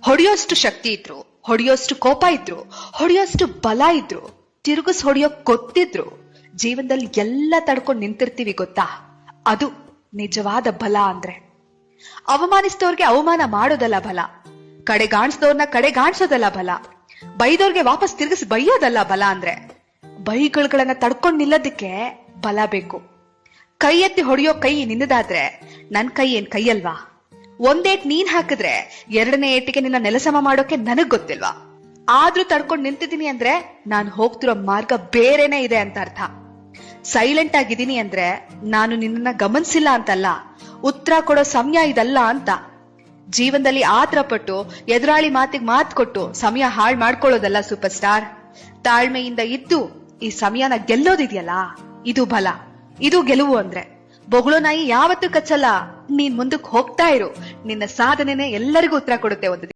ಹೊಡೆಯೋಷ್ಟು ಶಕ್ತಿ ಇದ್ರು, ಹೊಡೆಯೋಷ್ಟು ಕೋಪ ಇದ್ರು, ಹೊಡೆಯೋಷ್ಟು ಬಲ ಇದ್ರು, ತಿರುಗಿಸ್ ಹೊಡೆಯೋ ಗೊತ್ತಿದ್ರು, ಜೀವನದಲ್ಲಿ ಎಲ್ಲ ತಡ್ಕೊಂಡು ನಿಂತಿರ್ತೀವಿ ಗೊತ್ತಾ? ಅದು ನಿಜವಾದ ಬಲ ಅಂದ್ರೆ. ಅವಮಾನಿಸಿದವ್ರಿಗೆ ಅವಮಾನ ಮಾಡೋದಲ್ಲ ಬಲ, ಕಡೆಗಾಣಿಸಿದವ್ರನ್ನ ಕಡೆಗಾಣಿಸೋದಲ್ಲ ಬಲ, ಬೈದವ್ರಿಗೆ ವಾಪಸ್ ತಿರುಗಿಸಿ ಬೈಯೋದಲ್ಲ ಬಲ ಅಂದ್ರೆ. ಬೈಗಳನ್ನ ತಡ್ಕೊಂಡು ನಿಲ್ಲೋದಕ್ಕೆ ಬಲ ಬೇಕು. ಕೈ ಎತ್ತಿ ಹೊಡೆಯೋ ಕೈ ನಿನ್ನದಾದ್ರೆ ನನ್ ಕೈ ಏನ್ ಕೈಯಲ್ವಾ? ಒಂದೇಟ್ ನೀನ್ ಹಾಕಿದ್ರೆ ಎರಡನೇ ಏಟಿಗೆ ನಿನ್ನ ನೆಲಸಮ ಮಾಡೋಕೆ ನನಗ್ ಗೊತ್ತಿಲ್ವಾ? ಆದ್ರೂ ತಡ್ಕೊಂಡು ನಿಂತಿದ್ದೀನಿ ಅಂದ್ರೆ ನಾನು ಹೋಗ್ತಿರೋ ಮಾರ್ಗ ಬೇರೆನೆ ಇದೆ ಅಂತ ಅರ್ಥ. ಸೈಲೆಂಟ್ ಆಗಿದ್ದೀನಿ ಅಂದ್ರೆ ನಾನು ನಿನ್ನ ಗಮನಿಸಿಲ್ಲ ಅಂತಲ್ಲ, ಉತ್ತರ ಕೊಡೋ ಸಮಯ ಇದಲ್ಲ ಅಂತ. ಜೀವನದಲ್ಲಿ ಆತರ ಪಟ್ಟು ಎದುರಾಳಿ ಮಾತಿಗೆ ಮಾತು ಕೊಟ್ಟು ಸಮಯ ಹಾಳು ಮಾಡ್ಕೊಳ್ಳೋದಲ್ಲ ಸೂಪರ್ ಸ್ಟಾರ್. ತಾಳ್ಮೆಯಿಂದ ಇದ್ದು ಈ ಸಮಯನ ಗೆಲ್ಲೋದಿದೆಯಲ್ಲ, ಇದು ಬಲ, ಇದು ಗೆಲುವು ಅಂದ್ರೆ. ಬೊಗಳೋ ನಾಯಿ ಯಾವತ್ತೂ ಕಚ್ಚಲ್ಲ. ನೀನ್ ಮುಂದಕ್ಕೆ ಹೋಗ್ತಾ ಇರು, ನಿನ್ನ ಸಾಧನೆನೆ ಎಲ್ಲರಿಗೂ ಉತ್ತರ ಕೊಡುತ್ತೆ ಒಂದು ದಿನ.